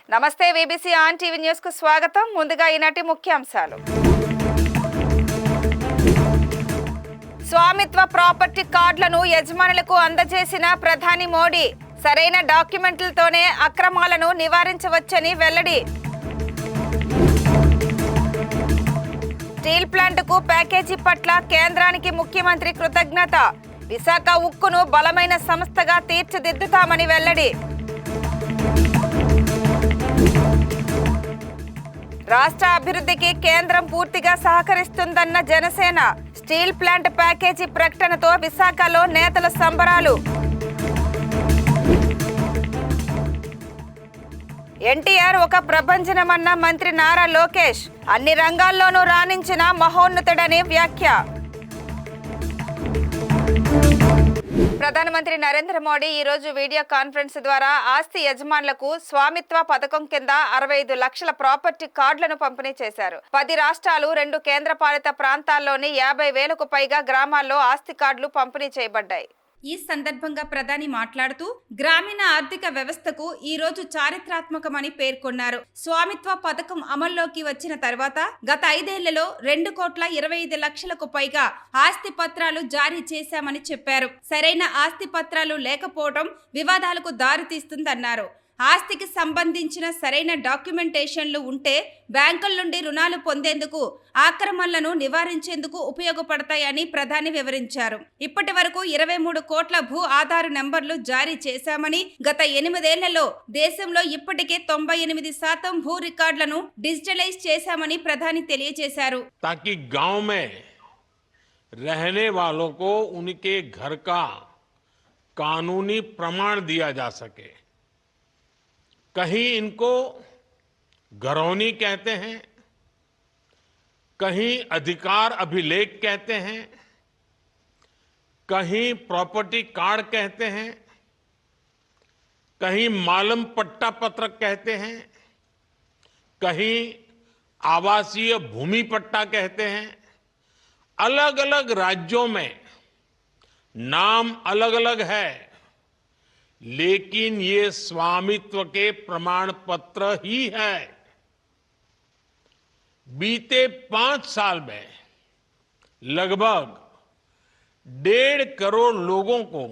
నమస్తే VBC on TV news కు స్వాగతం. ముందుగా ఈనాటి ముఖ్యాంశాలు. స్వామిత్వ ప్రాపర్టీ కార్డులను యజమానులకు అందజేసిన ప్రధాని మోడీ సరైన డాక్యుమెంట్లతోనే అక్రమాలను నివారించవచ్చని వెల్లడి. స్టీల్ ప్లాంట్కు ప్యాకేజీ పట్ల కేంద్రానికి ముఖ్యమంత్రి కృతజ్ఞత. విశాఖ ఉక్కును బలమైన సంస్థగా తీర్చిదిద్దుతామని వెల్లడి. రాష్ట్ర అభివృద్ధికి కేంద్రం పూర్తిగా సహకరిస్తుందన్న జనసేన. స్టీల్ ప్లాంట్ ప్యాకేజీ ప్రకటనతో విశాఖలో నేతల సంబరాలు. ఎన్టీఆర్ ఒక ప్రభంజనమన్న మంత్రి నారా లోకేష్. అన్ని రంగాల్లోనూ రాణించిన మహోన్నతుడని వ్యాఖ్య. ప్రధానమంత్రి నరేంద్ర మోడీ ఈ రోజు వీడియో కాన్ఫరెన్స్ ద్వారా ఆస్తి యజమానులకు స్వామిత్వ పథకం కింద 65 లక్షల ప్రాపర్టీ కార్డులను పంపిణీ చేశారు. 10 రాష్ట్రాలు 2 కేంద్రపాలిత ప్రాంతాల్లోని 50,000కు పైగా గ్రామాల్లో ఆస్తి కార్డులు పంపిణీ చేయబడ్డాయి. ఈ సందర్భంగా ప్రధాని మాట్లాడుతూ గ్రామీణ ఆర్థిక వ్యవస్థకు ఈ రోజు చారిత్రాత్మకమని పేర్కొన్నారు. స్వామిత్వ పథకం అమల్లోకి వచ్చిన తర్వాత గత 5 ఏళ్లలో 2,25,00,000కు పైగా ఆస్తి పత్రాలు జారీ చేశామని చెప్పారు. సరైన ఆస్తి పత్రాలు లేకపోవడం వివాదాలకు దారితీస్తుందన్నారు. ఆస్తికి సంబంధించిన సరైన డాక్యుమెంటేషన్లు ఉంటే బ్యాంకుల నుండి రుణాలు పొందేందుకు ఆక్రమణలను నివారించేందుకు ఉపయోగపడతాయని ప్రధాని వివరించారు. ఇప్పటి వరకు 23 కోట్ల భూ ఆధార్ నెంబర్లు జారీ చేశామని, గత 8 ఏళ్లలో దేశంలో ఇప్పటికే 98% భూ రికార్డులను డిజిటలైజ్ చేశామని ప్రధాని తెలియజేశారు. ताकि गांव में रहने वालों को उनके घर का कानूनी प्रमाण दिया जा सके. कहीं इनको घरौनी कहते हैं, कहीं अधिकार अभिलेख कहते हैं, कहीं प्रॉपर्टी कार्ड कहते हैं, कहीं मालम पट्टा पत्रक कहते हैं, कहीं आवासीय भूमि पट्टा कहते हैं. अलग अलग राज्यों में नाम अलग अलग है, लेकिन ये स्वामित्व के प्रमाण पत्र ही है. बीते 5 साल में लगभग 1.5 करोड़ लोगों को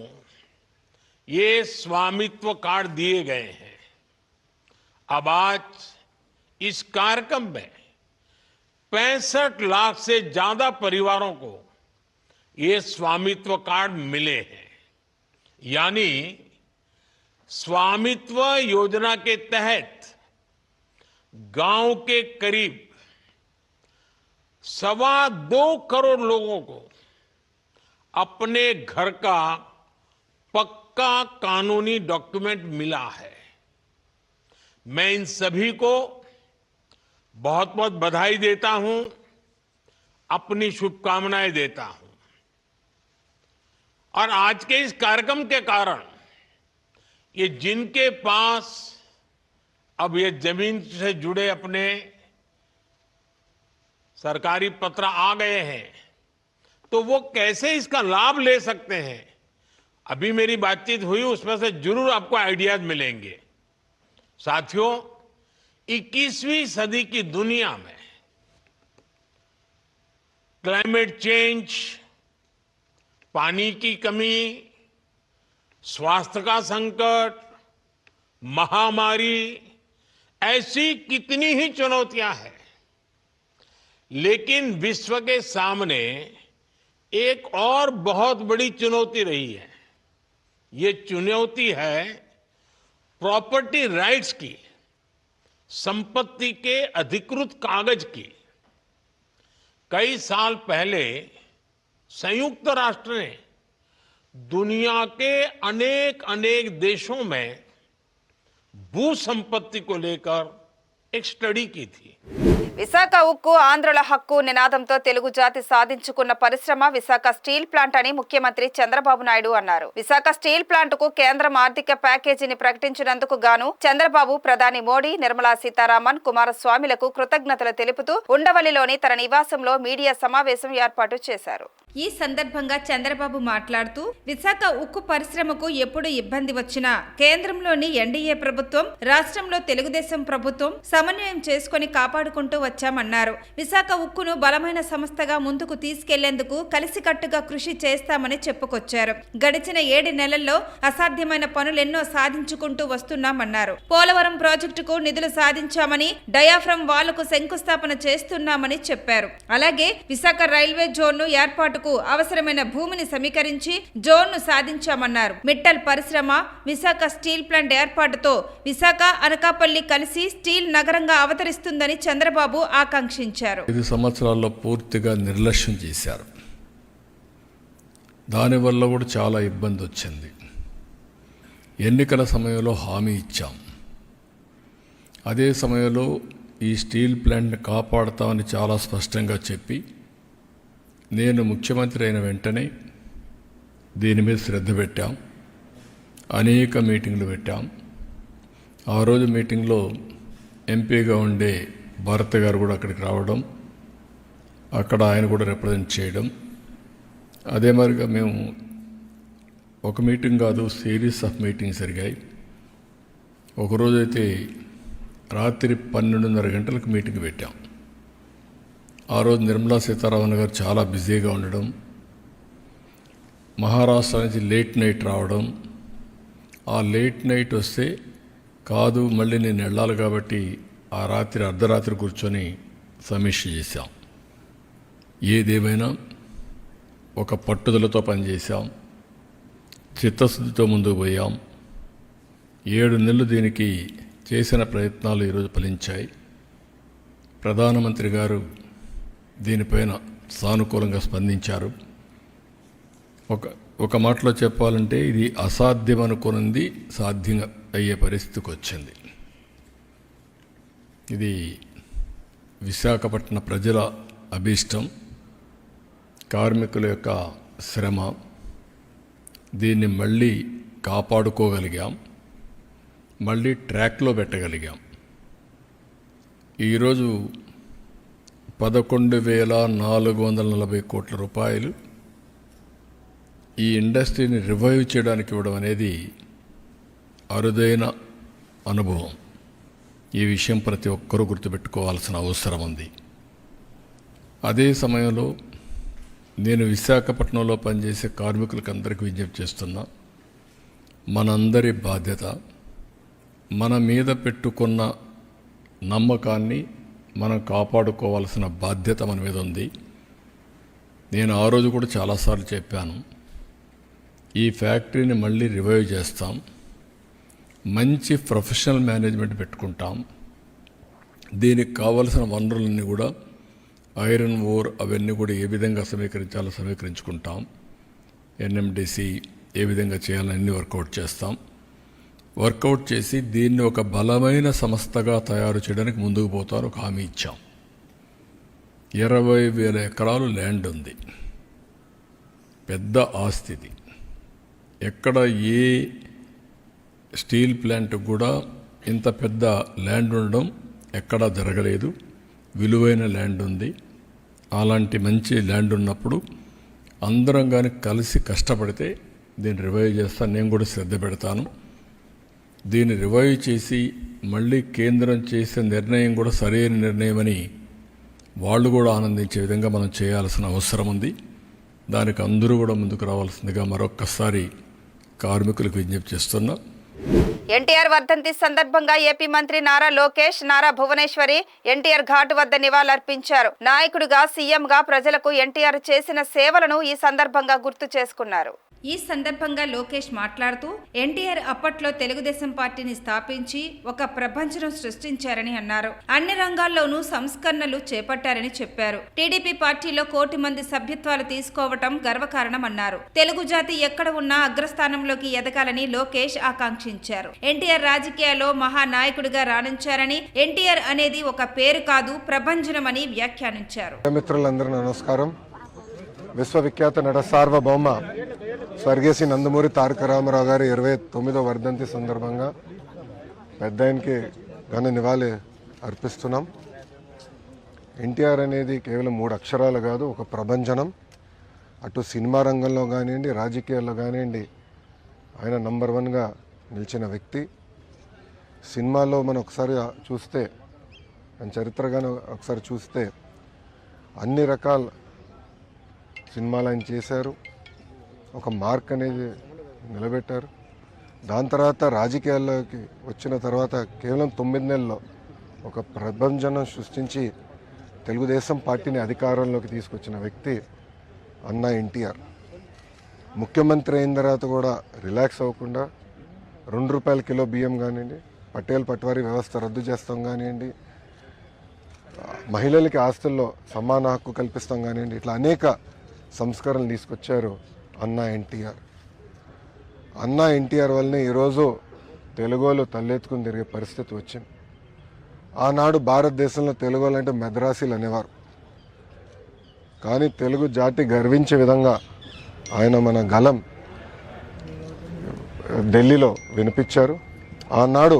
ये स्वामित्व कार्ड दिए गए हैं. अब आज इस कार्यक्रम में 65 लाख से ज्यादा परिवारों को ये स्वामित्व कार्ड मिले हैं. यानी स्वामित्व योजना के तहत गांव के करीब 2.25 करोड़ लोगों को अपने घर का पक्का कानूनी डॉक्यूमेंट मिला है. मैं इन सभी को बहुत बहुत बधाई देता हूं, अपनी शुभकामनाएं देता हूं. और आज के इस कार्यक्रम के कारण ये जिनके पास अब ये जमीन से जुड़े अपने सरकारी पत्र आ गए हैं, तो वो कैसे इसका लाभ ले सकते हैं. अभी मेरी बातचीत हुई, उसमें से जरूर आपको आइडियाज मिलेंगे. साथियों, 21वीं सदी की दुनिया में क्लाइमेट चेंज, पानी की कमी, स्वास्थ्य का संकट, महामारी, ऐसी कितनी ही चुनौतियां हैं. लेकिन विश्व के सामने एक और बहुत बड़ी चुनौती रही है. ये चुनौती है प्रॉपर्टी राइट्स की, संपत्ति के अधिकृत कागज की. कई साल पहले संयुक्त राष्ट्र ने दुनिया के अनेक देशों में भू संपत्ति को लेकर एक स्टडी की थी. విశాఖ ఉక్కు ఆంధ్రుల హక్కు నినాదంతో తెలుగు జాతి సాధించుకున్న పరిశ్రమ విశాఖ స్టీల్ ప్లాంట్ అని ముఖ్యమంత్రి చంద్రబాబు నాయుడు అన్నారు. విశాఖ స్టీల్ ప్లాంట్ కు కేంద్రం ఆర్థిక ప్యాకేజీని ప్రకటించినందుకు గాను చంద్రబాబు, ప్రధాని మోడీ, నిర్మలా సీతారామన్, కుమారస్వామిలకు కృతజ్ఞతలు తెలుపుతూ ఉండవల్లిలోని తన నివాసంలో మీడియా సమావేశం ఏర్పాటు చేశారు. ఈ సందర్భంగా చంద్రబాబు మాట్లాడుతూ విశాఖ ఉక్కు పరిశ్రమకు ఎప్పుడు ఇబ్బంది వచ్చినా కేంద్రంలోని ఎన్డీఏ ప్రభుత్వం, రాష్ట్రంలో తెలుగుదేశం ప్రభుత్వం సమన్వయం చేసుకుని కాపాడుకుంటూ వచ్చామన్నారు. విశాఖ ఉక్కును బలమైన సంస్థగా ముందుకు తీసుకెళ్లేందుకు కలిసికట్టుగా కృషి చేస్తామని చెప్పుకొచ్చారు. గడిచిన 7 నెలల్లో అసాధ్యమైన పనులెన్నో సాధించుకుంటూ వస్తున్నామన్నారు. పోలవరం ప్రాజెక్టుకు నిధులు సాధించామని, డయాఫ్రమ్ వాలుకు శంకుస్థాపన చేస్తున్నామని చెప్పారు. అలాగే విశాఖ రైల్వే జోన్ను ఏర్పాటుకు అవసరమైన భూమిని సమీకరించి జోన్ను సాధించామన్నారు. మిట్టల్ పరిశ్రమ, విశాఖ స్టీల్ ప్లాంట్ ఏర్పాటుతో విశాఖ, అనకాపల్లి కలిసి స్టీల్ నగరంగా అవతరిస్తుందని చంద్రబాబు ఆకాంక్షించారు. 5 సంవత్సరాల్లో పూర్తిగా నిర్లక్ష్యం చేశారు. దానివల్ల కూడా చాలా ఇబ్బంది వచ్చింది. ఎన్నికల సమయంలో హామీ ఇచ్చాం. అదే సమయంలో ఈ స్టీల్ ప్లాంట్ని కాపాడుతామని చాలా స్పష్టంగా చెప్పి, నేను ముఖ్యమంత్రి అయిన వెంటనే దీని మీద శ్రద్ధ పెట్టాం. అనేక మీటింగ్లు పెట్టాం. ఆ రోజు మీటింగ్లో ఎంపీగా ఉండే భరత్ గారు కూడా అక్కడికి రావడం, అక్కడ ఆయన కూడా రిప్రజెంట్ చేయడం. అదే మరిగా మేము ఒక మీటింగ్ కాదు, సిరీస్ ఆఫ్ మీటింగ్స్ జరిగాయి. ఒకరోజైతే రాత్రి 12:30 గంటలకు మీటింగ్ పెట్టాం. ఆ రోజు నిర్మలా సీతారామన్ గారు చాలా బిజీగా ఉండడం, మహారాష్ట్ర నుంచి లేట్ నైట్ రావడం. ఆ లేట్ నైట్ వస్తే కాదు, మళ్ళీ నేను వెళ్ళాలి కాబట్టి ఆ రాత్రి అర్ధరాత్రి కూర్చొని సమీక్ష చేశాం. ఏదేమైనా ఒక పట్టుదలతో పనిచేశాం, చిత్తశుద్ధితో ముందుకు పోయాం. 7 నెలలు దీనికి చేసిన ప్రయత్నాలు ఈరోజు ఫలించాయి. ప్రధానమంత్రి గారు దీనిపైన సానుకూలంగా స్పందించారు. ఒక మాటలో చెప్పాలంటే ఇది అసాధ్యం అనుకున్నది సాధ్యంగా అయ్యే పరిస్థితికి వచ్చింది. ఇది విశాఖపట్నం ప్రజల అభీష్టం, కార్మికుల యొక్క శ్రమ. దీన్ని మళ్ళీ కాపాడుకోగలిగాం, మళ్ళీ ట్రాక్లో పెట్టగలిగాం. ఈరోజు 11,440 కోట్ల రూపాయలు ఈ ఇండస్ట్రీని రివైవ్ చేయడానికి ఇవ్వడం అనేది అరుదైన అనుభవం. ఈ విషయం ప్రతి ఒక్కరూ గుర్తుపెట్టుకోవాల్సిన అవసరం ఉంది. అదే సమయంలో నేను విశాఖపట్నంలో పనిచేసే కార్మికులకు అందరికీ విజ్ఞప్తి చేస్తున్నా, మనందరి బాధ్యత, మన మీద పెట్టుకున్న నమ్మకాన్ని మనం కాపాడుకోవాల్సిన బాధ్యత మన మీద ఉంది. నేను ఆ రోజు కూడా చాలాసార్లు చెప్పాను, ఈ ఫ్యాక్టరీని మళ్ళీ రివైవ్ చేస్తాం, మంచి ప్రొఫెషనల్ మేనేజ్మెంట్ పెట్టుకుంటాం. దీనికి కావలసిన వనరులన్నీ కూడా ఐరన్ ఓర్ అవన్నీ కూడా ఏ విధంగా సమీకరించాలో సమీకరించుకుంటాం. ఎన్ఎండిసి ఏ విధంగా చేయాలని అన్ని వర్కౌట్ చేస్తాం. వర్కౌట్ చేసి దీన్ని ఒక బలమైన సంస్థగా తయారు చేయడానికి ముందుకు పోతారు. ఒక హామీ ఇచ్చాం. 20,000 ఎకరాలు ల్యాండ్ ఉంది, పెద్ద ఆస్తిది. ఎక్కడ ఏ స్టీల్ ప్లాంట్ కూడా ఇంత పెద్ద ల్యాండ్ ఉండడం ఎక్కడా జరగలేదు. విలువైన ల్యాండ్ ఉంది. అలాంటి మంచి ల్యాండ్ ఉన్నప్పుడు అందరం కానీ కలిసి కష్టపడితే దీన్ని రివైవ్ చేస్తాను. నేను కూడా శ్రద్ధ పెడతాను. దీన్ని రివైవ్ చేసి మళ్ళీ కేంద్రం చేసే నిర్ణయం కూడా సరైన నిర్ణయమని వాళ్ళు కూడా ఆనందించే విధంగా మనం చేయాల్సిన అవసరం ఉంది. దానికి అందరూ కూడా ముందుకు రావాల్సిందిగా మరొక్కసారి కార్మికులకు విజ్ఞప్తి చేస్తున్నా. ఎన్టీఆర్ వర్ధంతి సందర్భంగా ఏపీ మంత్రి నారా లోకేష్, నారా భువనేశ్వరి ఎన్టీఆర్ ఘాట్ వద్ద నివాళులర్పించారు. నాయకుడిగా, సీఎంగా ప్రజలకు ఎన్టీఆర్ చేసిన సేవలను ఈ సందర్భంగా గుర్తు చేసుకున్నారు. ఈ సందర్భంగా లోకేష్ మాట్లాడుతూ ఎన్టీఆర్ అప్పట్లో తెలుగుదేశం పార్టీని స్థాపించి ఒక ప్రపంచం సృష్టించారని అన్నారు. అన్ని రంగాల్లోనూ సంస్కరణలు చేపట్టారని చెప్పారు. టీడీపీ పార్టీలో 1 కోటి మంది సభ్యత్వాలు తీసుకోవటం గర్వకారణమన్నారు. తెలుగు జాతి ఎక్కడ ఉన్నా అగ్రస్థానంలోకి ఎదగాలని లోకేష్ ఆకాంక్షించారు. ఎన్టీఆర్ రాజకీయాల్లో మహానాయకుడిగా రాణించారని, ఎన్టీఆర్ అనేది ఒక పేరు కాదు, ప్రభంజనమని వ్యాఖ్యానించారు. మిత్రులందరూ నమస్కారం. విశ్వవిఖ్యాత నట సార్వభౌమ స్వర్గీయ శ్రీ నందమూరి తారక రామారావు గారి 29వ వర్ధంతి సందర్భంగా పెద్ద ఆయనకి ఘన నివాళి అటు సినిమా రంగంలో కానివ్వండి, రాజకీయాల్లో కానివ్వండి ఆయన నంబర్ 1గా నిలిచిన వ్యక్తి. సినిమాలో మనం ఒకసారి చూస్తే, ఆయన చరిత్రగానే ఒకసారి చూస్తే అన్ని రకాల సినిమాలు ఆయన చేశారు, ఒక మార్క్ అనేది నిలబెట్టారు. దాని తర్వాత రాజకీయాల్లోకి వచ్చిన తర్వాత కేవలం 9 నెలల్లో ఒక ప్రభంజనం సృష్టించి తెలుగుదేశం పార్టీని అధికారంలోకి తీసుకొచ్చిన వ్యక్తి అన్నా ఎన్టీఆర్. ముఖ్యమంత్రి అయిన తర్వాత కూడా రిలాక్స్ అవ్వకుండా ₹2 కిలో బియ్యం కానివ్వండి, పటేల్ పట్వారీ వ్యవస్థ రద్దు చేస్తాం కానివ్వండి, మహిళలకి ఆస్తుల్లో సమాన హక్కు కల్పిస్తాం కానివ్వండి, ఇట్లా అనేక సంస్కరణలు తీసుకొచ్చారు అన్నా ఎన్టీఆర్. అన్నా ఎన్టీఆర్ వల్లనే ఈరోజు తెలుగులో తలెత్తుకుని తిరిగే పరిస్థితి వచ్చింది. ఆనాడు భారతదేశంలో తెలుగు అంటే మద్రాసీలు అనేవారు, కానీ తెలుగు జాతి గర్వించే విధంగా ఆయన మన గలం ఢిల్లీలో వినిపించారు. ఆనాడు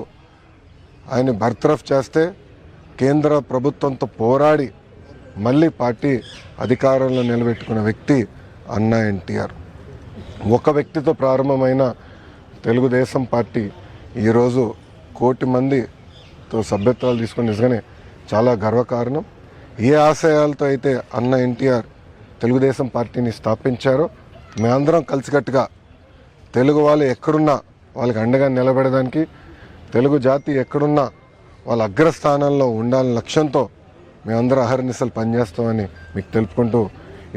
ఆయన బర్తరఫ్ చేస్తే కేంద్ర ప్రభుత్వంతో పోరాడి మళ్ళీ పార్టీ అధికారంలో నిలబెట్టుకున్న వ్యక్తి అన్నా ఎన్టీఆర్. ఒక వ్యక్తితో ప్రారంభమైన తెలుగుదేశం పార్టీ ఈరోజు 1 కోటి మందితో సభ్యత్వాలు తీసుకుని నిజంగానే చాలా గర్వకారణం. ఏ ఆశయాలతో అయితే అన్నా ఎన్టీఆర్ తెలుగుదేశం పార్టీని స్థాపించారో మేమందరం కలిసికట్టుగా తెలుగు వాళ్ళు ఎక్కడున్నా వాళ్ళకి అండగా నిలబడడానికి, తెలుగు జాతి ఎక్కడున్నా వాళ్ళ అగ్రస్థానంలో ఉండాలని లక్ష్యంతో మేమందరం అహర్నిశలు పనిచేస్తామని మీకు తెలుపుకుంటూ,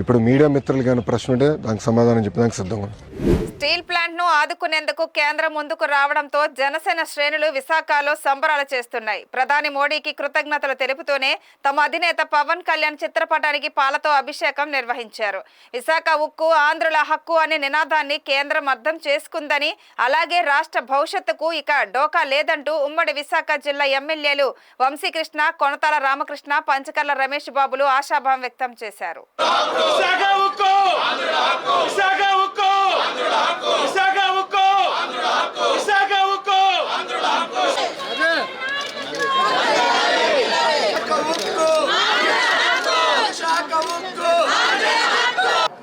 ఇప్పుడు మీడియా మిత్రులు కానీ ప్రశ్న ఉంటే దానికి సమాధానం చెప్పడానికి సిద్ధంగా ఉన్నాం. స్టీల్ ప్లాంట్ ను ఆదుకునేందుకు కేంద్రం ముందుకు రావడంతో జనసేన శ్రేణులు విశాఖలో సంబరాలు చేస్తున్నాయి. ప్రధాని మోడీకి కృతజ్ఞతలు తెలుపుతూనే తమ అధినేత పవన్ కళ్యాణ్ చిత్రపటానికి పాలతో అభిషేకం నిర్వహించారు. విశాఖ ఉక్కు ఆంధ్రుల హక్కు అనే నినాదాన్ని కేంద్రం అర్థం చేసుకుందని, అలాగే రాష్ట్ర భవిష్యత్తుకు ఇక డోకా లేదంటూ ఉమ్మడి విశాఖ జిల్లా ఎమ్మెల్యేలు వంశీకృష్ణ, కొనతాల రామకృష్ణ, పంచకర్ల రమేష్ బాబులు ఆశాభావం వ్యక్తం చేశారు.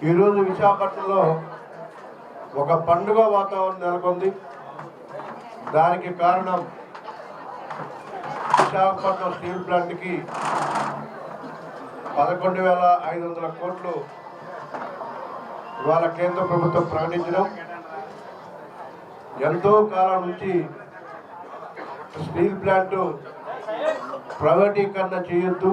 ఈరోజు విశాఖపట్నంలో ఒక పండుగ వాతావరణం నెలకొంది. దానికి కారణం విశాఖపట్నం స్టీల్ ప్లాంట్కి 11,500 కోట్లు ఇవాళ కేంద్ర ప్రభుత్వం ప్రకటించడం. ఎంతో కాలం నుంచి స్టీల్ ప్లాంట్ ప్రైవేటీకరణ చేయొద్దు,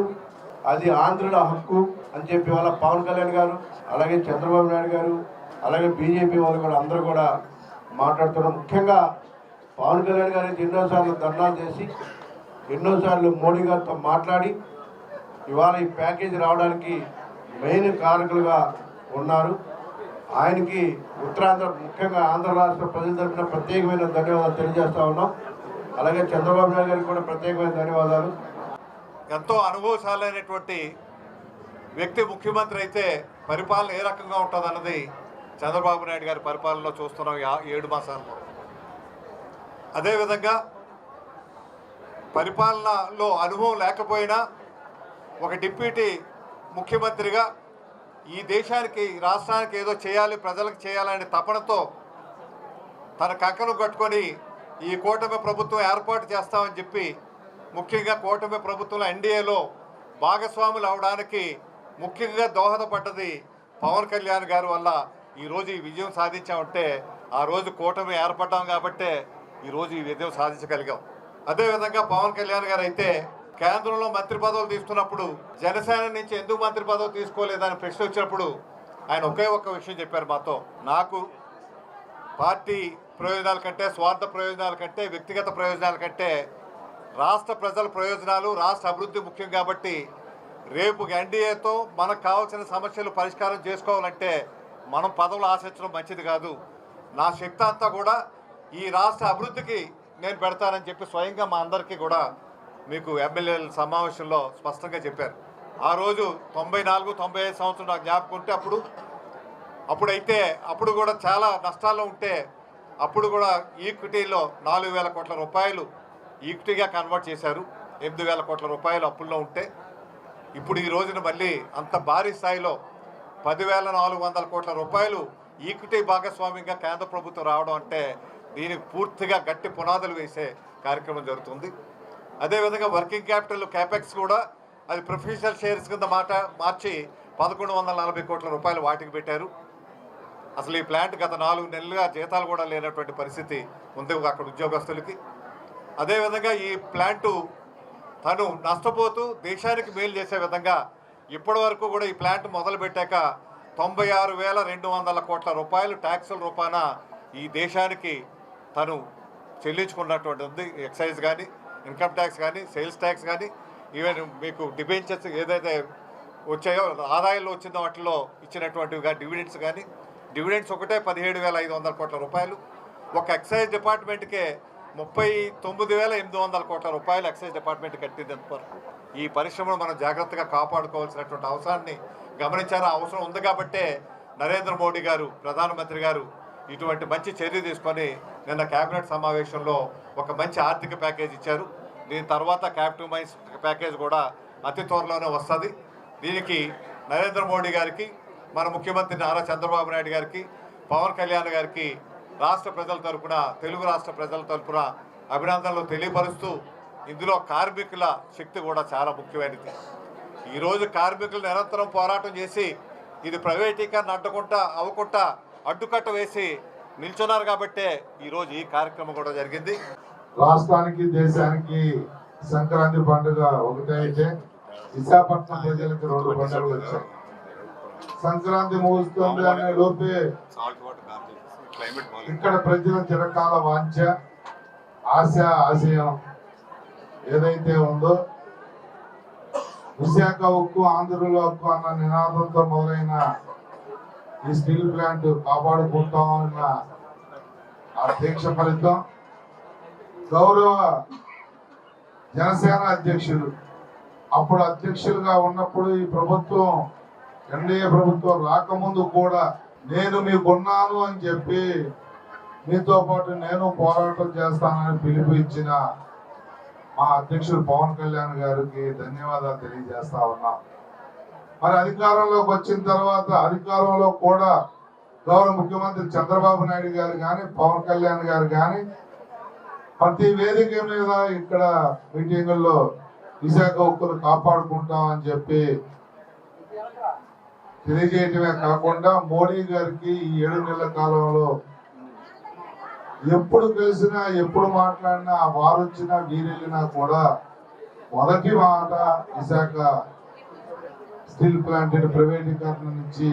అది ఆంధ్రుల హక్కు అని చెప్పి వాళ్ళ పవన్ కళ్యాణ్ గారు, అలాగే చంద్రబాబు నాయుడు గారు, అలాగే బీజేపీ వాళ్ళు కూడా అందరూ కూడా మాట్లాడుతున్నారు. ముఖ్యంగా పవన్ కళ్యాణ్ గారు అయితే ఎన్నోసార్లు ధర్నాలు చేసి ఎన్నోసార్లు మోడీ గారితో మాట్లాడి ఇవాళ ఈ ప్యాకేజీ రావడానికి మెయిన్ కారకులుగా ఉన్నారు. ఆయనకి ఉత్తరాంధ్ర, ముఖ్యంగా ఆంధ్ర రాష్ట్ర ప్రజల తరఫున ప్రత్యేకమైన ధన్యవాదాలు తెలియజేస్తా ఉన్నాం. అలాగే చంద్రబాబు నాయుడు గారికి కూడా ప్రత్యేకమైన ధన్యవాదాలు. ఎంతో అనుభవశాలైనటువంటి వ్యక్తి ముఖ్యమంత్రి అయితే పరిపాలన ఏ రకంగా ఉంటుందన్నది చంద్రబాబు నాయుడు గారి పరిపాలనలో చూస్తున్నాం 7 మాసాల్లో. అదేవిధంగా పరిపాలనలో అనుభవం లేకపోయినా ఒక డిప్యూటీ ముఖ్యమంత్రిగా ఈ దేశానికి, రాష్ట్రానికి ఏదో చేయాలి, ప్రజలకు చేయాలనే తపనతో తన కంకణం కట్టుకొని ఈ కూటమి ప్రభుత్వం ఏర్పాటు చేస్తామని చెప్పి, ముఖ్యంగా కూటమి ప్రభుత్వంలో ఎన్డీఏలో భాగస్వాములు అవడానికి ముఖ్యంగా దోహదపడ్డది పవన్ కళ్యాణ్ గారి వల్ల ఈరోజు ఈ విజయం సాధించామంటే ఆ రోజు కూటమి ఏర్పడ్డాం కాబట్టే ఈరోజు ఈ విజయం సాధించగలిగాం. అదేవిధంగా పవన్ కళ్యాణ్ గారు అయితే కేంద్రంలో మంత్రి పదవులు తీసుకున్నప్పుడు జనసేన నుంచి ఎందుకు మంత్రి పదవి తీసుకోలేదని ప్రశ్న వచ్చినప్పుడు ఆయన ఒకే ఒక్క విషయం చెప్పారు మాతో, నాకు పార్టీ ప్రయోజనాల కంటే, స్వార్థ ప్రయోజనాల కంటే, వ్యక్తిగత ప్రయోజనాల కంటే రాష్ట్ర ప్రజల ప్రయోజనాలు, రాష్ట్ర అభివృద్ధి ముఖ్యం కాబట్టి రేపు ఎన్డీఏతో మనకు కావాల్సిన సమస్యలు పరిష్కారం చేసుకోవాలంటే మనం పదవులు ఆశించడం మంచిది కాదు. నా శక్తి అంతా కూడా ఈ రాష్ట్ర అభివృద్ధికి నేను పెడతానని చెప్పి స్వయంగా మా అందరికీ కూడా మీకు ఎమ్మెల్యేల సమావేశంలో స్పష్టంగా చెప్పారు. ఆ రోజు 94-95 సంవత్సరం నాకు జ్ఞాపకం ఉంటే అప్పుడు కూడా చాలా నష్టాల్లో ఉంటే అప్పుడు కూడా ఈక్విటీలో 4,000 కోట్ల రూపాయలు ఈక్విటీగా కన్వర్ట్ చేశారు. 8,000 కోట్ల రూపాయలు అప్పుల్లో ఉంటే ఇప్పుడు ఈ రోజున మళ్ళీ అంత భారీ స్థాయిలో 10,400 కోట్ల రూపాయలు ఈక్విటీ భాగస్వామ్యంగా కేంద్ర ప్రభుత్వం రావడం అంటే దీనికి పూర్తిగా గట్టి పునాదులు వేసే కార్యక్రమం జరుగుతుంది. అదేవిధంగా వర్కింగ్ క్యాపిటల్ క్యాపెక్స్ కూడా అది ప్రొఫెషనల్ షేర్స్ కింద మార్చి 1,140 కోట్ల రూపాయలు వాటికి పెట్టారు. అసలు ఈ ప్లాంట్ గత 4 నెలలుగా జీతాలు కూడా లేనటువంటి పరిస్థితి ఉంది అక్కడ ఉద్యోగస్తులకి. అదేవిధంగా ఈ ప్లాంటు తను నష్టపోతూ దేశానికి మేలు చేసే విధంగా ఇప్పటి వరకు కూడా ఈ ప్లాంట్ మొదలుపెట్టాక 96,200 కోట్ల రూపాయలు ట్యాక్సుల రూపాన ఈ దేశానికి తను చెల్లించుకున్నటువంటి ఉంది. ఎక్సైజ్ కానీ, ఇన్కమ్ ట్యాక్స్ కానీ, సేల్స్ ట్యాక్స్ కానీ, ఈవెన్ మీకు డిబెంచర్స్ ఏదైతే వచ్చాయో ఆదాయంలో వచ్చిన వాటిలో ఇచ్చినటువంటివి కానీ, డివిడెండ్స్ ఒకటే 17,500 కోట్ల రూపాయలు. ఒక ఎక్సైజ్ డిపార్ట్మెంట్కే 39,800 కోట్ల రూపాయలు ఎక్సైజ్ డిపార్ట్మెంట్ కట్టింది. ఈ పరిశ్రమను మనం జాగ్రత్తగా కాపాడుకోవాల్సినటువంటి అవసరాన్ని గమనించారు. అవసరం ఉంది కాబట్టే నరేంద్ర మోడీ గారు, ప్రధానమంత్రి గారు ఇటువంటి మంచి చర్య తీసుకొని నిన్న కేబినెట్ సమావేశంలో ఒక మంచి ఆర్థిక ప్యాకేజ్ ఇచ్చారు. దీని తర్వాత క్యాపిటల్ మైన్స్ ప్యాకేజ్ కూడా అతి త్వరలోనే వస్తుంది. దీనికి నరేంద్ర మోడీ గారికి, మన ముఖ్యమంత్రి నారా చంద్రబాబు నాయుడు గారికి, పవన్ కళ్యాణ్ గారికి రాష్ట్ర ప్రజల తరపున, తెలుగు రాష్ట్ర ప్రజల తరపున అభినందనలు తెలియపరుస్తూ, ఇందులో కార్మికుల శక్తి కూడా చాలా ముఖ్యమైనది. ఈరోజు కార్మికులు నిరంతరం పోరాటం చేసి ఇది ప్రైవేటీకరణ అవ్వకుండా అడ్డుకట్ట వేసి నిల్చున్నారు కాబట్టే ఈరోజు ఈ కార్యక్రమం కూడా జరిగింది. రాష్ట్రానికి, దేశానికి సంక్రాంతి పండుగ ఒకటే అయితే విశాఖపట్నం ప్రజలకు 2 పండుగలు వచ్చాయి. సంక్రాంతి ముగుస్తుంది అనే లోపే ఇక్కడ ప్రజల చిరకాల వాంఛ, ఆశయం ఏదైతే ఉందో విశాఖ ఉక్కు, ఆంధ్రలో ఉక్కు అన్న నినాదంతో మొదలైన ఈ స్టీల్ ప్లాంట్ కాపాడుకుంటామన్న ఆ దీక్ష ఫలితం గౌరవ జనసేన అధ్యక్షులు అప్పుడు అధ్యక్షులుగా ఉన్నప్పుడు ఈ ప్రభుత్వం ఎన్డీఏ ప్రభుత్వం రాకముందు కూడా నేను మీకున్నాను అని చెప్పి మీతో పాటు నేను పోరాటం చేస్తానని పిలుపు ఇచ్చిన మా అధ్యక్షుడు పవన్ కళ్యాణ్ గారికి ధన్యవాదాలు తెలియజేస్తా ఉన్నాం. మరి అధికారంలోకి వచ్చిన తర్వాత అధికారంలో కూడా గౌరవ ముఖ్యమంత్రి చంద్రబాబు నాయుడు గారు కానీ, పవన్ కళ్యాణ్ గారు కానీ ప్రతి వేదిక మీద ఇక్కడ మీటింగుల్లో విశాఖ ఉక్కును కాపాడుకుంటామని చెప్పి తెలియజేయటమే కాకుండా మోడీ గారికి ఈ 7 నెలల కాలంలో ఎప్పుడు కలిసినా, ఎప్పుడు మాట్లాడినా, వారు వచ్చినా వీరెళ్ళినా కూడా మొదటి మాట విశాఖ స్టీల్ ప్లాంట్ ప్రైవేటీకరణ నుంచి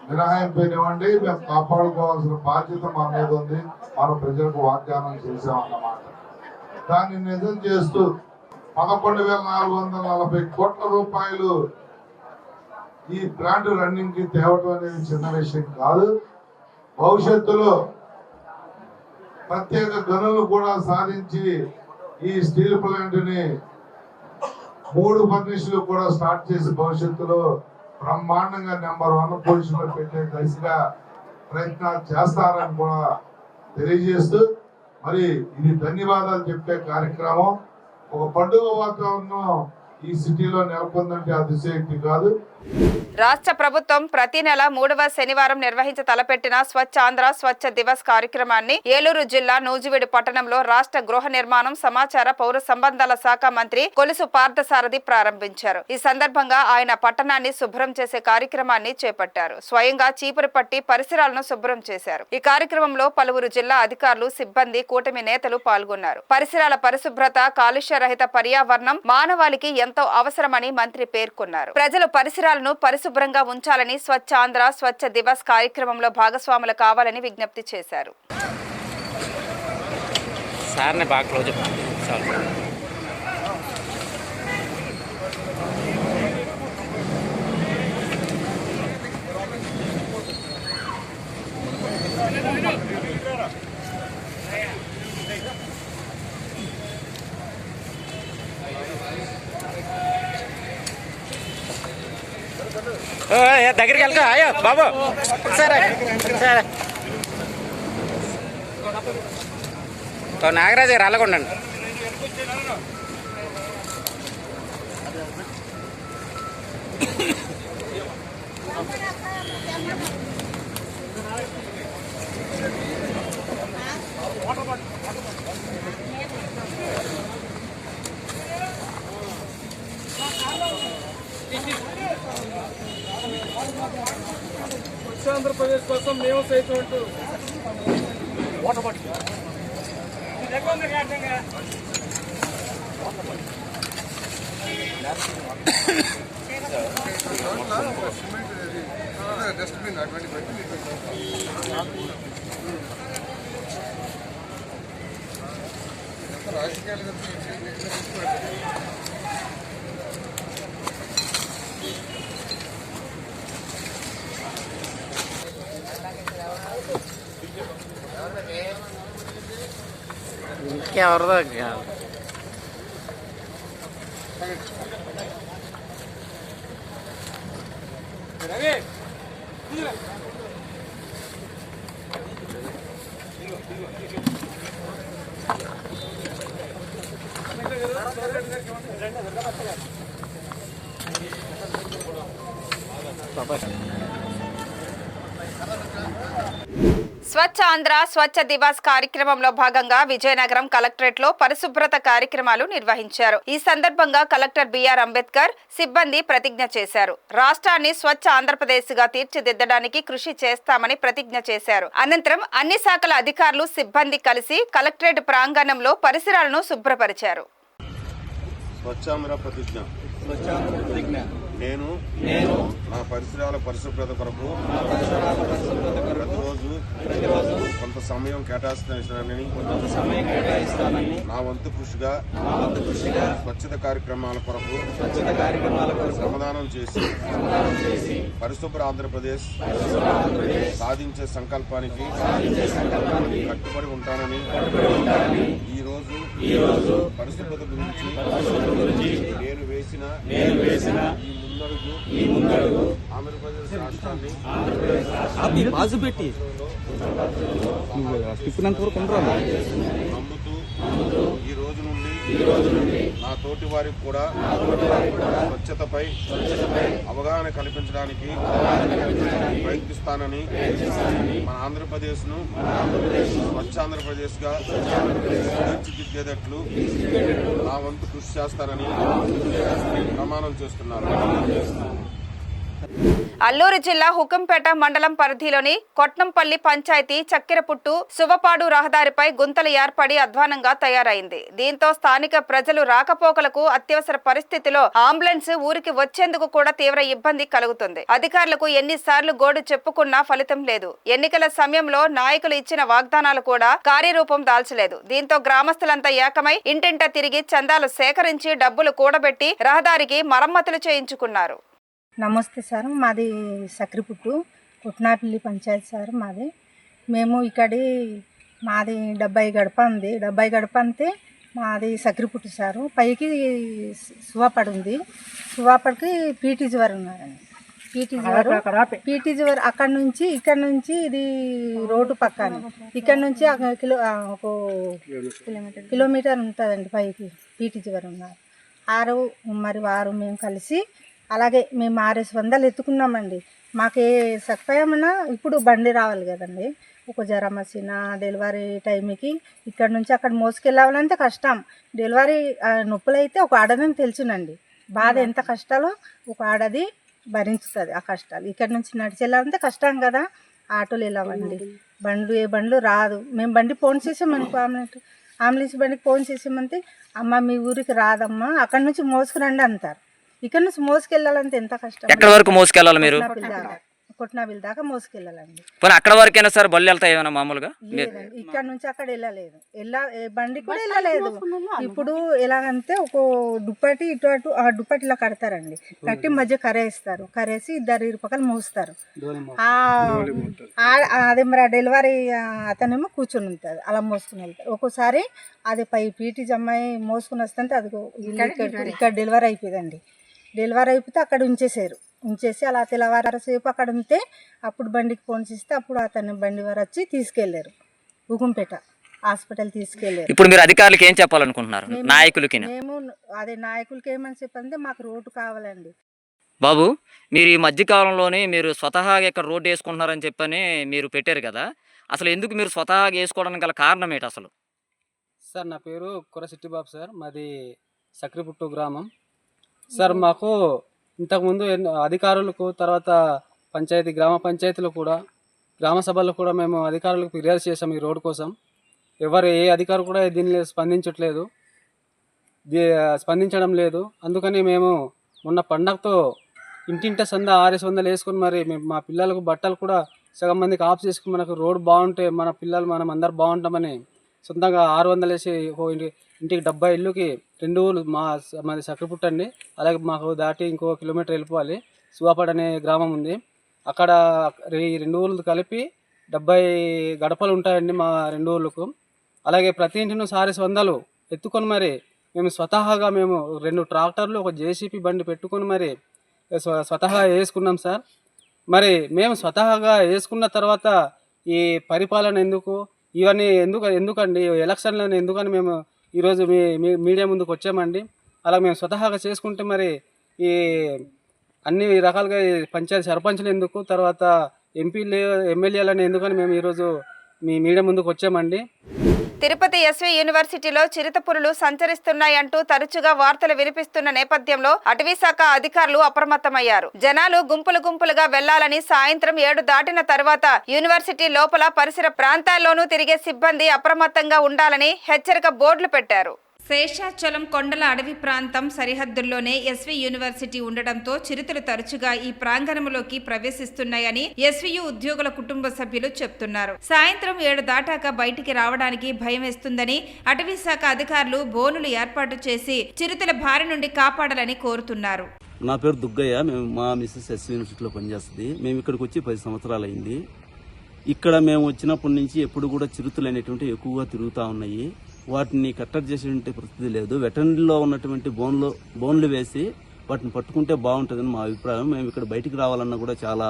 మినహాయింపనివ్వండి, మేము కాపాడుకోవాల్సిన బాధ్యత మా మీద ఉంది, మనం ప్రజలకు వాగ్దానం చేసామన్నమాట. దాన్ని నిజం చేస్తూ 11,440 కోట్ల రూపాయలు ఈ ప్లాంట్ రన్నింగ్ కి తేవటం అనేది చిన్న విషయం కాదు. భవిష్యత్తులో ప్రత్యేక గనులు కూడా సాధించి ఈ స్టీల్ ప్లాంట్ ని 3 ఫర్నిష్లు కూడా స్టార్ట్ చేసి భవిష్యత్తులో బ్రహ్మాండంగా నెంబర్ 1 పొజిషన్ లో పెట్టే దిశగా ప్రయత్నాలు చేస్తారని కూడా తెలియజేస్తూ, మరి ఇది ధన్యవాదాలు చెప్పే కార్యక్రమం. ఒక పండుగ వాతావరణం ఈ సిటీలో నెలకొందంటే అతిశయోక్తి కాదు. రాష్ట్ర ప్రభుత్వం ప్రతి నెల 3వ శనివారం నిర్వహించ తలపెట్టిన స్వచ్ఛ ఆంధ్ర స్వచ్ఛ దివస్ కార్యక్రమాన్ని ఏలూరు జిల్లా నూజివీడు పట్టణంలో రాష్ట్ర గృహ నిర్మాణం, సమాచార, పౌర సంబంధాల శాఖ మంత్రి కొలుసు పార్థసారథి ప్రారంభించారు. ఈ సందర్భంగా ఆయన పట్టణాన్ని శుభ్రం చేసే కార్యక్రమాన్ని చేపట్టారు. స్వయంగా చీపురు పట్టి పరిసరాలను శుభ్రం చేశారు. ఈ కార్యక్రమంలో పలువురు జిల్లా అధికారులు, సిబ్బంది, కూటమి నేతలు పాల్గొన్నారు. పరిసరాల పరిశుభ్రత, కాలుష్య రహిత పర్యావరణం మానవాళికి ఎంతో అవసరమని మంత్రి పేర్కొన్నారు. ప్రజలు పరిసరాలను పరిశుభ్రంగా ఉంచాలని, స్వచ్ఛ ఆంధ్ర స్వచ్ఛ దివస్ కార్యక్రమంలో భాగస్వాములు కావాలని విజ్ఞప్తి చేశారు. దగ్గరికి వెళ్తా అయ్యో బాబు సరే సరే నాగరాజు గారు అలాగొండండి. ఆంధ్రప్రదేశ్ కోసం మేము సైతం అంటూ ఇంకెవరిదో స్వచ్ఛ ఆంధ్ర స్వచ్ఛ దివాస్ కార్యక్రమంలో భాగంగా విజయనగరం కలెక్టరేట్ లో పరిశుభ్రత కార్యక్రమాలు నిర్వహించారు. ఈ సందర్భంగా కలెక్టర్ బిఆర్ అంబేద్కర్ సిబ్బంది ప్రతిజ్ఞ చేశారు. రాష్ట్రాన్ని స్వచ్ఛ ఆంధ్రప్రదేశ్ గా తీర్చిదిద్దడానికి కృషి చేస్తామని ప్రతిజ్ఞ చేశారు. అనంతరం అన్ని శాఖల అధికారులు సిబ్బంది కలిసి కలెక్టరేట్ ప్రాంగణంలో పరిసరాలను శుభ్రపరిచారు. నేను నా పరిసరాల పరిశుభ్రత కొరకు ప్రతిరోజు కొంత సమయం కేటాయిస్తానని నా వంతు కృషిగా స్వచ్ఛత కార్యక్రమాల కొరకు శ్రమదానం చేసి పరిశుభ్ర ఆంధ్రప్రదేశ్ సాధించే సంకల్పానికి కట్టుబడి ఉంటానని ఈ రోజు పరిశుభ్రత గురించి నేను వేసిన ఈ ముందడుగు ఆంధ్రప్రదేశ్ రాష్ట్రాన్ని నమ్ముతూ ఈ రోజు నుండి నా తోటి వారికి కూడా స్వచ్ఛతపై అవగాహన కల్పించడానికి ప్రయత్నిస్తానని మన ఆంధ్రప్రదేశ్ను స్వచ్ఛ ఆంధ్రప్రదేశ్గా తీర్చిదిద్దేటట్లు నా వంతు కృషి చేస్తానని ప్రమాణం చేస్తున్నాను. అల్లూరు జిల్లా హుకుంపేట మండలం పరిధిలోని కొట్నంపల్లి పంచాయతీ చక్కెరపుట్టు సువపాడు రహదారిపై గుంతలు ఏర్పడి అధ్వానంగా తయారైంది. దీంతో స్థానిక ప్రజలు రాకపోకలకు అత్యవసర పరిస్థితిలో అంబులెన్స్ ఊరికి వచ్చేందుకు కూడా తీవ్ర ఇబ్బంది కలుగుతుంది. అధికారులకు ఎన్నిసార్లు గోడు చెప్పుకున్నా ఫలితం లేదు. ఎన్నికల సమయంలో నాయకులు ఇచ్చిన వాగ్దానాలు కూడా కార్యరూపం దాల్చలేదు. దీంతో గ్రామస్తులంతా ఏకమై ఇంటింటా తిరిగి చందాలు సేకరించి డబ్బులు కూడబెట్టి రహదారికి మరమ్మతులు చేయించుకున్నారు. నమస్తే సార్, మాది సక్రిపుట్టు కుట్నాపల్లి పంచాయతీ సార్ మాది. మేము మాది 70 గడప ఉంది. 70 గడప అంతే మాది సక్రిపుట్టు సారు. పైకి సువాపడి ఉంది. సువాపడికి పీటీజీ వారు ఉన్నారండి. పీటీజీ వారు అక్కడ నుంచి ఇది రోడ్డు పక్కన ఇక్కడ నుంచి ఒక కిలోమీటర్ ఉంటుందండి. పైకి పీటీజీ వారు ఉన్నారు. వారు మేము కలిసి అలాగే మేము 600 ఎత్తుకున్నామండి. మాకు సత్పయమన్నా ఇప్పుడు బండి రావాలి కదండి. ఒక జ్వరం వచ్చిన డెలివరీ టైంకి ఇక్కడ నుంచి అక్కడ మోసుకెళ్ళాలంటే కష్టం. డెలివరీ నొప్పులు అయితే ఒక ఆడదని తెలుసునండి. బాధ ఎంత కష్టాలో ఒక ఆడది భరించుతుంది ఆ కష్టాలు. ఇక్కడ నుంచి నడిచి వెళ్ళాలంటే కష్టం కదా. ఆటోలు వెళ్ళామండి. ఏ బండ్లు రాదు. మేము బండి ఫోన్ చేసామనుకో అంబులెన్స్ బండికి ఫోన్ చేసామంటే అమ్మ మీ ఊరికి రాదమ్మా, అక్కడ నుంచి మోసుకురండి అంటారు. ఇక్కడ నుంచి మోసుకెళ్ళాలంటే ఎంత కష్టం. ఎక్కడ వరకు మోసుకెళ్ళాలి మీరు? కొట్నాబిల్ దాకా మోసుకెళ్ళాలండి. అక్కడ వరకైనా సార్ బళ్ళు వెళ్తాయి ఏమైనా మామూలుగా? లేదండి, ఇక్కడ నుంచి అక్కడ వెళ్ళలేదు. బండి కూడా వెళ్ళలేదు. ఇప్పుడు ఎలాగంటే ఒక దుప్పటి ఇటు అటు ఆ దుప్పటి ఇలా కడతారండి. కట్టి మధ్య కరేస్తారు. కరేసి 2 ఇరుపక్కలు మోస్తారు. అదే మరి డెలివరీ అతనేమో కూర్చొని ఉంటుంది. అలా మోసుకుని వెళ్తారు. ఒక్కోసారి అది పై పీటీజీ అమ్మాయి మోసుకుని వస్తుంటే అది ఇక్కడ డెలివరీ అయిపోయిందండి. డెలివరీ అయిపోతే అక్కడ ఉంచేసి అలా తెల్లవారేపు అక్కడ ఉంటే అప్పుడు బండికి ఫోన్ చేస్తే అప్పుడు అతను బండి వారు వచ్చి తీసుకెళ్లారు. హుకుంపేట హాస్పిటల్ తీసుకెళ్లారు. ఇప్పుడు మీరు అధికారులకు ఏం చెప్పాలనుకుంటున్నారు? నాయకులకి నాయకులకి ఏమని చెప్పంటే మాకు రోడ్డు కావాలండి. బాబు, మీరు ఈ మధ్యకాలంలోనే మీరు స్వతహాగా ఇక్కడ రోడ్డు వేసుకుంటున్నారని చెప్పని మీరు పెట్టారు కదా, అసలు ఎందుకు మీరు స్వతహాగా వేసుకోవడానికి గల కారణం ఏంటి అసలు? సార్ నా పేరు కురసిట్టిబాబు సార్, మాది సక్రిపుట్టు గ్రామం సార్. మాకు ఇంతకుముందు అధికారులకు తర్వాత గ్రామ పంచాయతీలో కూడా గ్రామ సభల్లో కూడా మేము అధికారులకు ఫిర్యాదు చేసాం ఈ రోడ్డు కోసం. ఏ అధికారు కూడా దీన్ని స్పందించడం లేదు. అందుకని మేము మొన్న పండగతో ఇంటింట సంద 600 వేసుకొని మరి మేము మా పిల్లలకు బట్టలు కూడా సగం మందికి ఆఫ్ చేసుకుని మనకు రోడ్డు బాగుంటే మన పిల్లలు మనం అందరు బాగుంటామని సొంతంగా 600 వేసి ఇంటికి 70 ఇల్లుకి 2 ఊళ్ళు మాది సక్రపుట్ట అండి. అలాగే మాకు దాటి ఇంకో కిలోమీటర్ వెళ్ళిపోవాలి. సువాపాడు అనే గ్రామం ఉంది. అక్కడ ఈ 2 ఊళ్ళు కలిపి 70 గడపలు ఉంటాయండి మా 2 ఊళ్ళకు. అలాగే ప్రతి ఇంటిని 100 ఎత్తుకొని మరి మేము స్వతహాగా 2 ట్రాక్టర్లు ఒక జేసీపీ బండి పెట్టుకొని మరి స్వతహాగా వేసుకున్నాం సార్. మరి మేము స్వతహాగా వేసుకున్న తర్వాత ఈ పరిపాలన ఇవన్నీ ఎందుకండి ఎలక్షన్లను ఎందుకని మేము ఈరోజు మీడియా ముందుకు వచ్చామండి. అలా మేము స్వతహాగా చేసుకుంటే మరి ఈ అన్ని రకాలుగా పంచాయతీ సర్పంచ్లు ఎందుకు, తర్వాత ఎమ్మెల్యేలను ఎందుకని మేము ఈరోజు మీ మీడియా ముందుకు వచ్చామండి. తిరుపతి ఎస్వి యూనివర్సిటీలో చిరుతపులులు సంచరిస్తున్నాయంటూ తరచుగా వార్తలు వినిపిస్తున్న నేపథ్యంలో అటవీశాఖ అధికారులు అప్రమత్తమయ్యారు. జనాలు గుంపులుగా వెళ్లాలని సాయంత్రం 7 దాటిన తర్వాత యూనివర్సిటీ లోపల పరిసర ప్రాంతాల్లోనూ తిరిగే సిబ్బంది అప్రమత్తంగా ఉండాలని హెచ్చరిక బోర్డులు పెట్టారు. శేషాచలం కొండల అడవి ప్రాంతం సరిహద్దుల్లోనే ఎస్వి యూనివర్సిటీ ఉండడంతో చిరుతలు తరచుగా ఈ ప్రాంగణంలోకి ప్రవేశిస్తున్నాయని ఎస్వియు ఉద్యోగుల కుటుంబ సభ్యులు చెప్తున్నారు. సాయంత్రం 7 దాటాక బయటికి రావడానికి భయం వేస్తుందని అటవీ శాఖ అధికారులు బోనులు ఏర్పాటు చేసి చిరుతల బారి నుండి కాపాడాలని కోరుతున్నారు. నా పేరు దుగ్గయ్య. మా మిస్సెస్ ఎస్వి యూనివర్సిటీలో పనిచేస్తుంది. మేము ఇక్కడికి వచ్చి 10 సంవత్సరాలు అయింది. ఇక్కడ మేము వచ్చినప్పటి నుంచి ఎప్పుడు కూడా చిరుతలు అనేటువంటి ఎక్కువగా తిరుగుతూ ఉన్నాయి. వాటిని కట్టడి చేసేటువంటి పరిస్థితి లేదు. వెటర్నరీలో ఉన్నటువంటి బోన్లు వేసి వాటిని పట్టుకుంటే బాగుంటుందని మా అభిప్రాయం. మేము ఇక్కడ బయటికి రావాలన్నా కూడా చాలా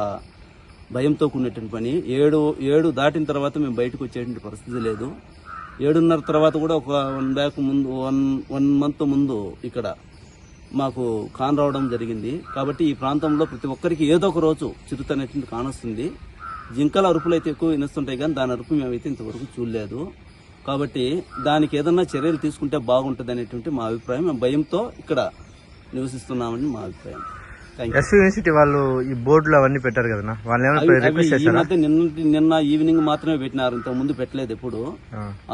భయంతో కూడినటువంటి పని. 7 దాటిన తర్వాత మేము బయటకు వచ్చేటువంటి పరిస్థితి లేదు. 7:30 తర్వాత కూడా ఒక 1 మంత్ ముందు ఇక్కడ మాకు కాన్ రావడం జరిగింది. కాబట్టి ఈ ప్రాంతంలో ప్రతి ఒక్కరికి ఏదో ఒక రోజు చిరుత అనేటువంటి కానొస్తుంది. జింకల అరుపులు అయితే ఎక్కువ వినిస్తుంటాయి, కానీ దాని అరుపు మేమైతే ఇంతవరకు చూడలేదు. కాబట్టి దానికి ఏదన్నా చర్యలు తీసుకుంటే బాగుంటుంది అనేటువంటి మా అభిప్రాయం. మేము భయంతో ఇక్కడ నివసిస్తున్నామని మా అభిప్రాయం. యూనివర్సిటీ వాళ్ళు ఈ బోర్డులు అవన్నీ పెట్టారు కదా, నిన్న ఈవినింగ్ మాత్రమే పెట్టినారు, ఇంతకు ముందు పెట్టలేదు ఎప్పుడు.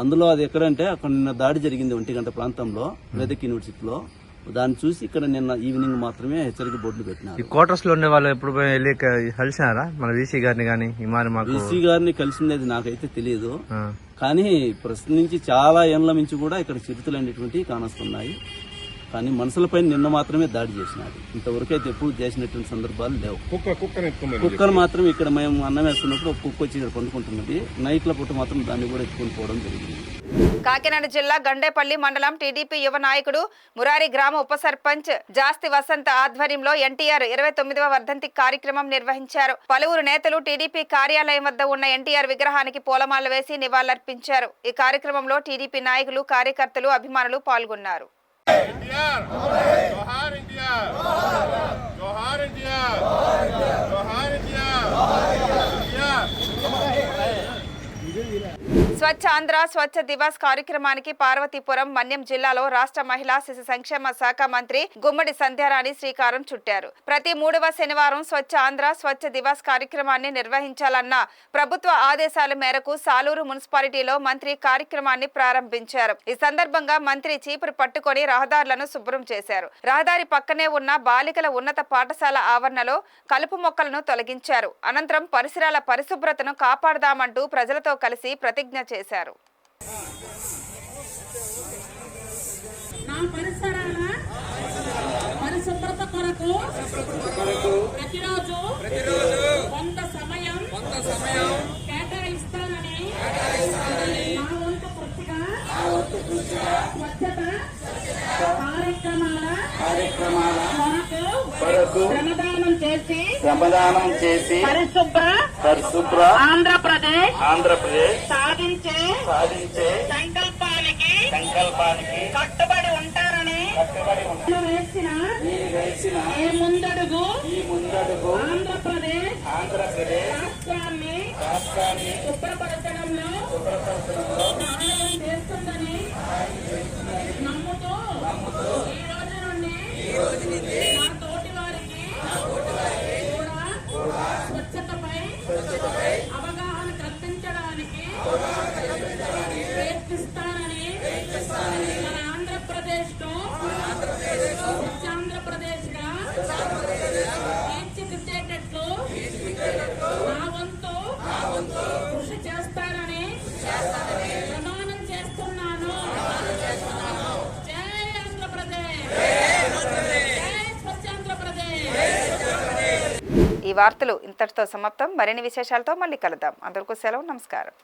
అందులో అది ఎక్కడంటే అక్కడ నిన్న దాడి జరిగింది 1 గంట ప్రాంతంలో వేదిక యూనివర్సిటీలో. దాన్ని చూసి ఇక్కడ నిన్న ఈవినింగ్ మాత్రమే హెచ్చరిక బోర్డులు పెట్టినారు. ఈ క్వార్టర్స్ లో ఉండే వాళ్ళు ఎప్పుడు వెళ్ళి కలిసినారా మన వీసీ గారిని? కానీ వీసీ గారిని కలిసింది నాకైతే తెలియదు, కానీ ప్రస్తుతం నుంచి చాలా ఏళ్ల నుంచి కూడా ఇక్కడ చిరుతలు అనేటువంటివి కానొస్తున్నాయి. కానీ మనుషులపై నిన్న మాత్రమే దాడి చేసినారు. ఇంతవరకు అయితే ఎప్పుడు చేసినటువంటి సందర్భాలు లేవు. కుక్కలు మాత్రం ఇక్కడ మేము అన్నం వేస్తున్నప్పుడు ఒక కుక్క వచ్చి ఇక్కడ పండుకుంటున్నది. నైట్ల పూట మాత్రం దాన్ని కూడా ఎత్తుకొని పోవడం జరిగింది. కాకినాడ జిల్లా గండేపల్లి మండలం టీడీపీ యువ నాయకుడు మురారి గ్రామ ఉప సర్పంచ్ జాస్తి వసంత ఆధ్వర్యంలో ఎన్టీఆర్ 29వ వర్ధంతి కార్యక్రమం నిర్వహించారు. పలువురు నేతలు టీడీపీ కార్యాలయం వద్ద ఉన్న ఎన్టీఆర్ విగ్రహానికి పూలమాల వేసి నివాళులర్పించారు. ఈ కార్యక్రమంలో టీడీపీ నాయకులు, కార్యకర్తలు, అభిమానులు పాల్గొన్నారు. స్వచ్ఛ ఆంధ్ర స్వచ్ఛ దివాస్ కార్యక్రమానికి పార్వతీపురం మన్యం జిల్లాలో రాష్ట్ర మహిళా శిశు సంక్షేమ శాఖ మంత్రి గుమ్మడి సంధ్యారాణి శ్రీకారం చుట్టారు. ప్రతి 3వ శనివారం స్వచ్ఛ ఆంధ్ర స్వచ్ఛ దివాస్ కార్యక్రమాన్ని నిర్వహించాలన్న ప్రభుత్వ ఆదేశాల మేరకు సాలూరు మున్సిపాలిటీలో మంత్రి కార్యక్రమాన్ని ప్రారంభించారు. ఈ సందర్భంగా మంత్రి చీపురు పట్టుకొని రహదారులను శుభ్రం చేశారు. రహదారి పక్కనే ఉన్న బాలికల ఉన్నత పాఠశాల ఆవరణలో కలుపు మొక్కలను తొలగించారు. అనంతరం పరిసరాల పరిశుభ్రతను కాపాడదామంటూ ప్రజలతో కలిసి ప్రతిజ్ఞ చేశారు. నా పరిసరాల పరిశుభ్రత కొరకు ప్రతిరోజు కొంత సమయం కేటాయిస్తానని నా వంతు కృషిగా స్వచ్ఛత కార్యక్రమాల కొరకు శ్రమదానం చేసి పరిశుభ్ర ఆంధ్రప్రదేశ్ సాధించే సంకల్పానికి కట్టుబడి ఉంటారని వేసిన ఈ ముందడుగు ఆంధ్రప్రదేశ్ రాష్ట్రాన్ని శుభ్రపరచడంలో సహాయం చేస్తుందని నమ్ముతూ ఈ రోజు నుండి నా తోటి వారికి కూడా వార్తలు ఇంతటితో సమాప్తం. మరిన్ని విశేషాలతో మళ్ళీ కలుద్దాం. అందరికీ సెలవు. నమస్కారం.